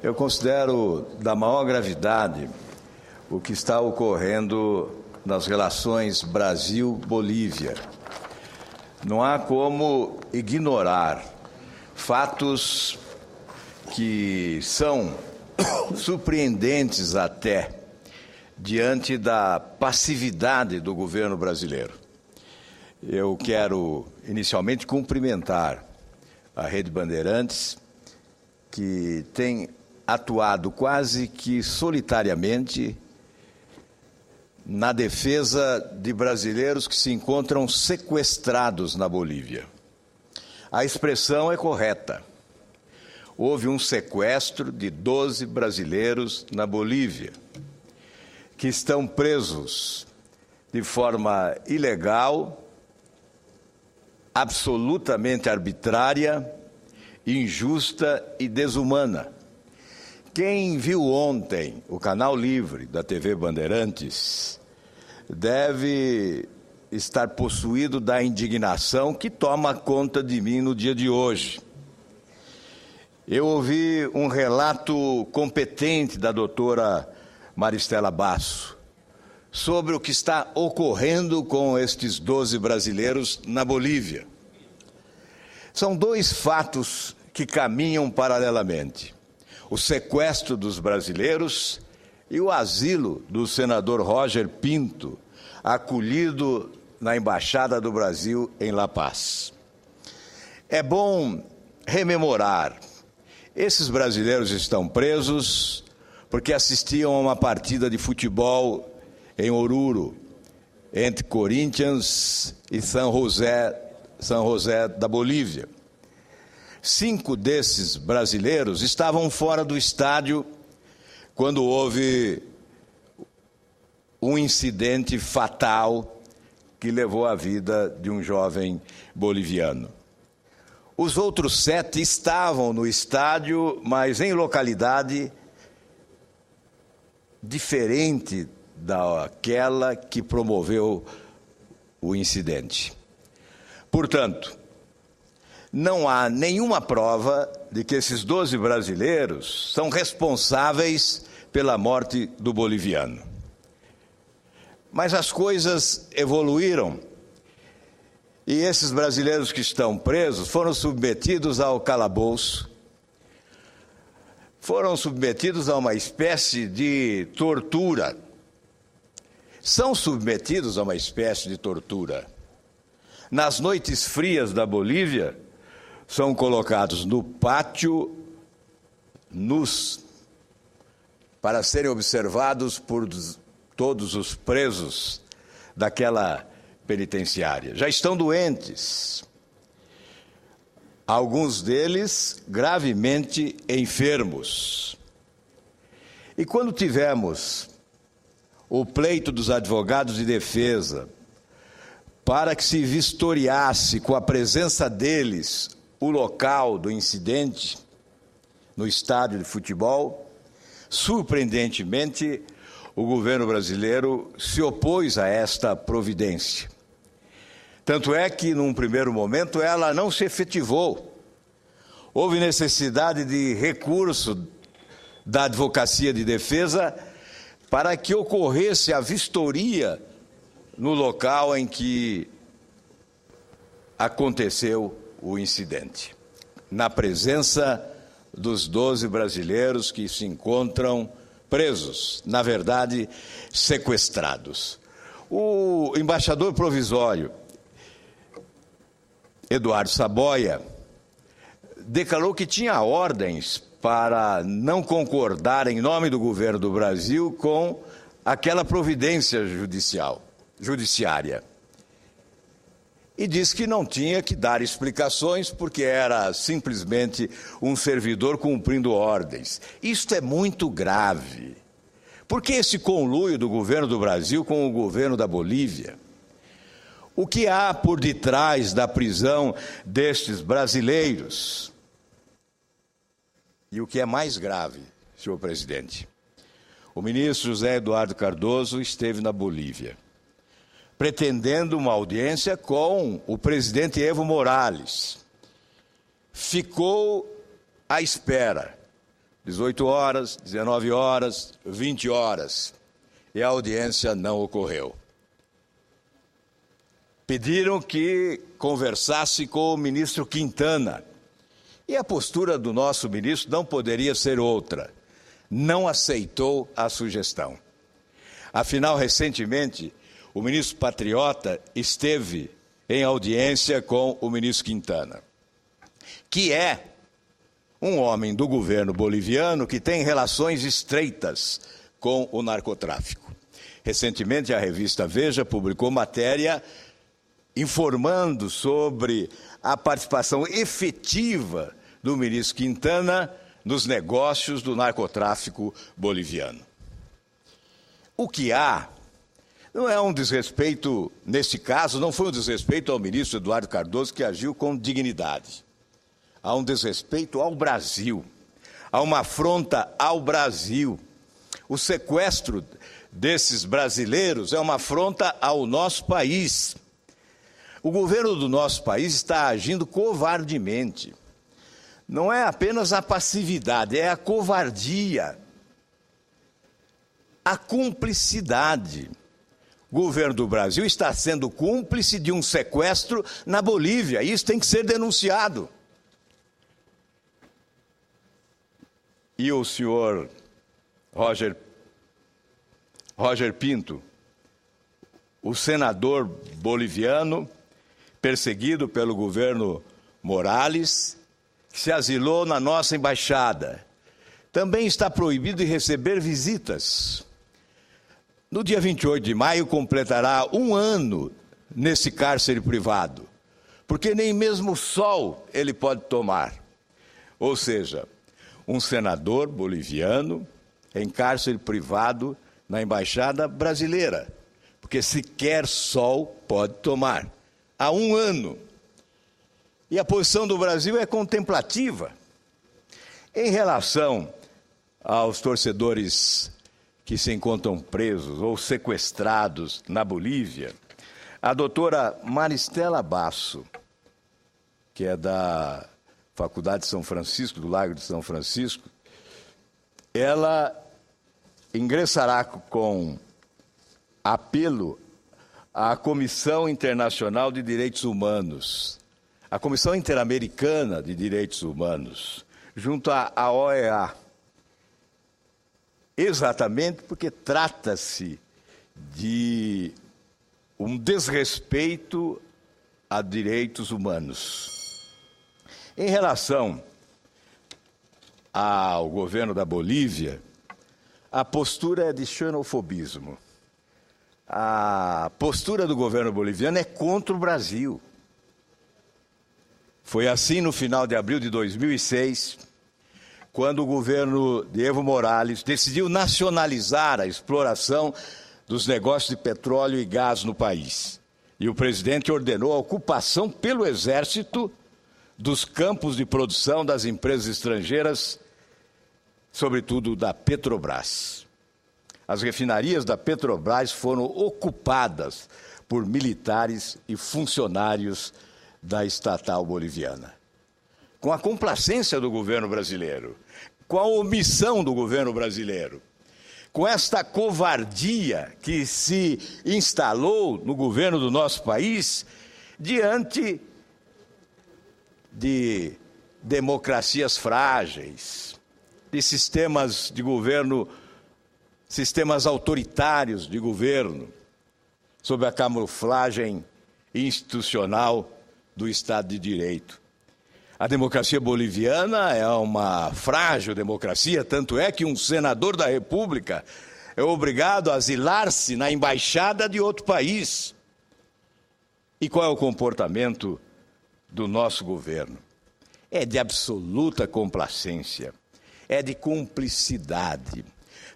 Eu considero da maior gravidade o que está ocorrendo nas relações Brasil-Bolívia. Não há como ignorar fatos que são surpreendentes até diante da passividade do governo brasileiro. Eu quero inicialmente cumprimentar a Rede Bandeirantes, que tem atuado quase que solitariamente na defesa de brasileiros que se encontram sequestrados na Bolívia. A expressão é correta. Houve um sequestro de 12 brasileiros na Bolívia, que estão presos de forma ilegal, absolutamente arbitrária, injusta e desumana. Quem viu ontem o Canal Livre da TV Bandeirantes deve estar possuído da indignação que toma conta de mim no dia de hoje. Eu ouvi um relato competente da doutora Maristela Basso sobre o que está ocorrendo com estes 12 brasileiros na Bolívia. São dois fatos que caminham paralelamente: o sequestro dos brasileiros e o asilo do senador Roger Pinto, acolhido na Embaixada do Brasil em La Paz. É bom rememorar: esses brasileiros estão presos porque assistiam a uma partida de futebol em Oruro, entre Corinthians e San José da Bolívia. 5 desses brasileiros estavam fora do estádio quando houve um incidente fatal que levou à vida de um jovem boliviano. Os outros 7 estavam no estádio, mas em localidade diferente daquela que promoveu o incidente. Portanto, não há nenhuma prova de que esses 12 brasileiros são responsáveis pela morte do boliviano. Mas as coisas evoluíram e esses brasileiros que estão presos foram submetidos ao calabouço, foram submetidos a uma espécie de tortura. São submetidos a uma espécie de tortura. Nas noites frias da Bolívia, são colocados no pátio, nus, para serem observados por todos os presos daquela penitenciária. Já estão doentes, alguns deles gravemente enfermos. E quando tivemos o pleito dos advogados de defesa para que se vistoriasse com a presença deles o local do incidente no estádio de futebol, surpreendentemente, o governo brasileiro se opôs a esta providência. Tanto é que, num primeiro momento, ela não se efetivou. Houve necessidade de recurso da Advocacia de Defesa para que ocorresse a vistoria no local em que aconteceu o incidente, na presença dos 12 brasileiros que se encontram presos, na verdade, sequestrados. O embaixador provisório, Eduardo Saboia, declarou que tinha ordens para não concordar em nome do governo do Brasil com aquela providência judiciária. E disse que não tinha que dar explicações porque era simplesmente um servidor cumprindo ordens. Isto é muito grave. Por que esse conluio do governo do Brasil com o governo da Bolívia? O que há por detrás da prisão destes brasileiros? E o que é mais grave, senhor presidente, o ministro José Eduardo Cardoso esteve na Bolívia, pretendendo uma audiência com o presidente Evo Morales. Ficou à espera 18 horas, 19 horas, 20 horas. E a audiência não ocorreu. Pediram que conversasse com o ministro Quintana. E a postura do nosso ministro não poderia ser outra. Não aceitou a sugestão. Afinal, recentemente, o ministro patriota esteve em audiência com o ministro Quintana, que é um homem do governo boliviano que tem relações estreitas com o narcotráfico. Recentemente, a revista Veja publicou matéria informando sobre a participação efetiva do ministro Quintana nos negócios do narcotráfico boliviano. O que há não é um desrespeito, neste caso, não foi um desrespeito ao ministro Eduardo Cardoso, que agiu com dignidade. Há um desrespeito ao Brasil, há uma afronta ao Brasil. O sequestro desses brasileiros é uma afronta ao nosso país. O governo do nosso país está agindo covardemente. Não é apenas a passividade, é a covardia, a cumplicidade. O governo do Brasil está sendo cúmplice de um sequestro na Bolívia. Isso tem que ser denunciado. E o senhor Roger Pinto, o senador boliviano, perseguido pelo governo Morales, que se asilou na nossa embaixada, também está proibido de receber visitas. No dia 28 de maio, completará 1 ano nesse cárcere privado, porque nem mesmo o sol ele pode tomar. Ou seja, um senador boliviano em cárcere privado na embaixada brasileira, porque sequer sol pode tomar. Há 1 ano. E a posição do Brasil é contemplativa. Em relação aos torcedores que se encontram presos ou sequestrados na Bolívia, a doutora Maristela Basso, que é da Faculdade de São Francisco, do Largo de São Francisco, ela ingressará com apelo à Comissão Internacional de Direitos Humanos, a Comissão Interamericana de Direitos Humanos, junto à OEA, exatamente porque trata-se de um desrespeito a direitos humanos. Em relação ao governo da Bolívia, a postura é de xenofobismo. A postura do governo boliviano é contra o Brasil. Foi assim no final de abril de 2006, quando o governo de Evo Morales decidiu nacionalizar a exploração dos negócios de petróleo e gás no país. E o presidente ordenou a ocupação pelo Exército dos campos de produção das empresas estrangeiras, sobretudo da Petrobras. As refinarias da Petrobras foram ocupadas por militares e funcionários da estatal boliviana. Com a complacência do governo brasileiro, com a omissão do governo brasileiro, com esta covardia que se instalou no governo do nosso país, diante de democracias frágeis, de sistemas de governo, sistemas autoritários de governo, sob a camuflagem institucional do Estado de Direito. A democracia boliviana é uma frágil democracia, tanto é que um senador da República é obrigado a asilar-se na embaixada de outro país. E qual é o comportamento do nosso governo? É de absoluta complacência, é de cumplicidade.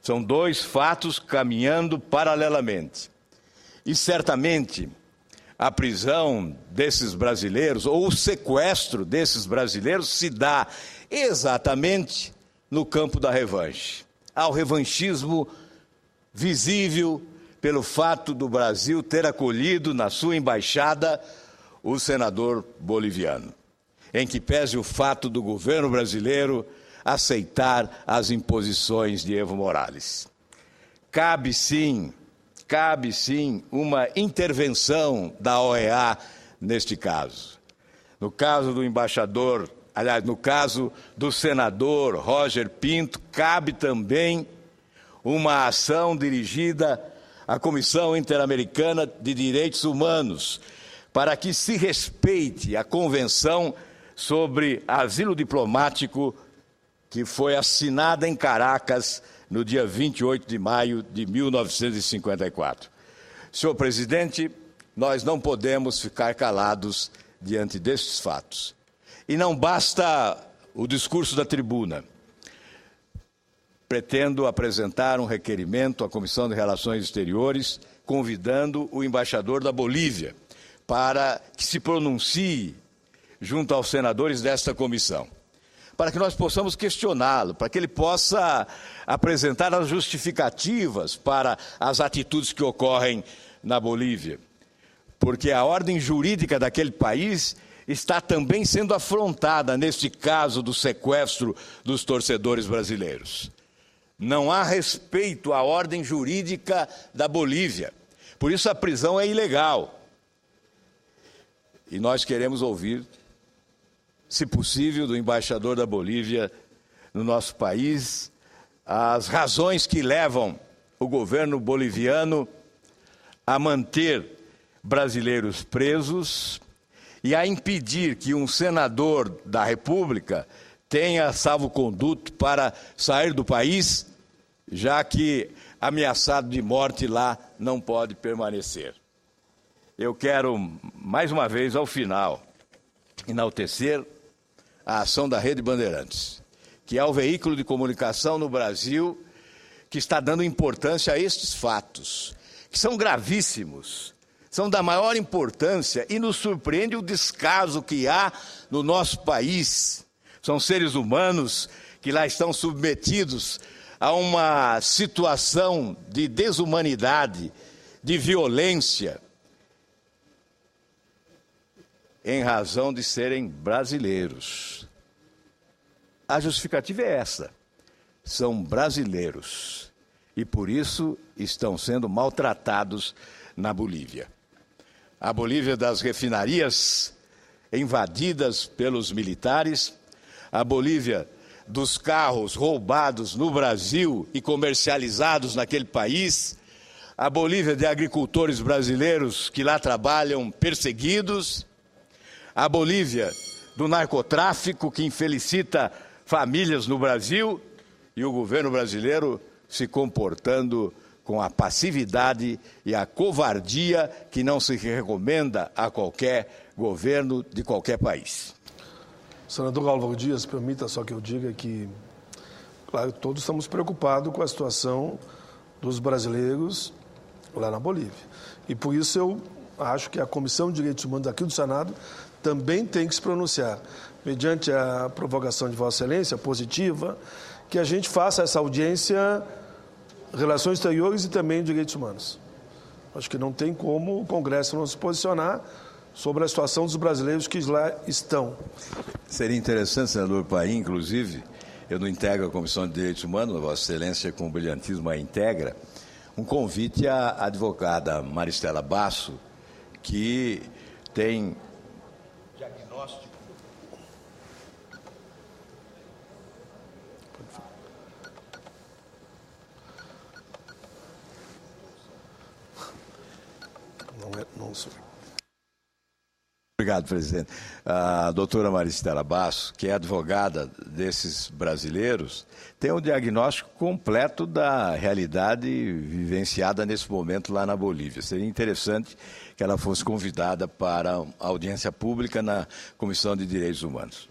São 2 fatos caminhando paralelamente. E certamente a prisão desses brasileiros, ou o sequestro desses brasileiros, se dá exatamente no campo da revanche. Há o revanchismo visível pelo fato do Brasil ter acolhido na sua embaixada o senador boliviano, em que pese o fato do governo brasileiro aceitar as imposições de Evo Morales. Cabe sim uma intervenção da OEA neste caso. No caso do embaixador, aliás, no caso do senador Roger Pinto, cabe também uma ação dirigida à Comissão Interamericana de Direitos Humanos, para que se respeite a Convenção sobre Asilo Diplomático que foi assinada em Caracas no dia 28 de maio de 1954. Senhor presidente, nós não podemos ficar calados diante destes fatos. E não basta o discurso da tribuna. Pretendo apresentar um requerimento à Comissão de Relações Exteriores, convidando o embaixador da Bolívia para que se pronuncie junto aos senadores desta comissão, para que nós possamos questioná-lo, para que ele possa apresentar as justificativas para as atitudes que ocorrem na Bolívia. Porque a ordem jurídica daquele país está também sendo afrontada neste caso do sequestro dos torcedores brasileiros. Não há respeito à ordem jurídica da Bolívia. Por isso a prisão é ilegal. E nós queremos ouvir, se possível, do embaixador da Bolívia no nosso país, as razões que levam o governo boliviano a manter brasileiros presos e a impedir que um senador da República tenha salvo-conduto para sair do país, já que ameaçado de morte lá não pode permanecer. Eu quero, mais uma vez, ao final, enaltecer a ação da Rede Bandeirantes, que é o veículo de comunicação no Brasil que está dando importância a estes fatos, que são gravíssimos, são da maior importância e nos surpreende o descaso que há no nosso país. São seres humanos que lá estão submetidos a uma situação de desumanidade, de violência, em razão de serem brasileiros. A justificativa é essa: são brasileiros e por isso estão sendo maltratados na Bolívia. A Bolívia das refinarias invadidas pelos militares, a Bolívia dos carros roubados no Brasil e comercializados naquele país, a Bolívia de agricultores brasileiros que lá trabalham perseguidos, a Bolívia do narcotráfico que infelicita famílias no Brasil e o governo brasileiro se comportando com a passividade e a covardia que não se recomenda a qualquer governo de qualquer país. Senador Álvaro Dias, permita só que eu diga que, claro, todos estamos preocupados com a situação dos brasileiros lá na Bolívia. E por isso eu acho que a Comissão de Direitos Humanos aqui do Senado também tem que se pronunciar, mediante a provocação de Vossa Excelência, positiva, que a gente faça essa audiência, Relações Exteriores e também Direitos Humanos. Acho que não tem como o Congresso não se posicionar sobre a situação dos brasileiros que lá estão. Seria interessante, senador Paim, inclusive, eu não integro a Comissão de Direitos Humanos, Vossa Excelência com brilhantismo a integra, um convite à advogada Maristela Basso, que tem diagnóstico. Não sou. Obrigado, presidente. A doutora Maristela Basso, que é advogada desses brasileiros, tem um diagnóstico completo da realidade vivenciada nesse momento lá na Bolívia. Seria interessante que ela fosse convidada para a audiência pública na Comissão de Direitos Humanos.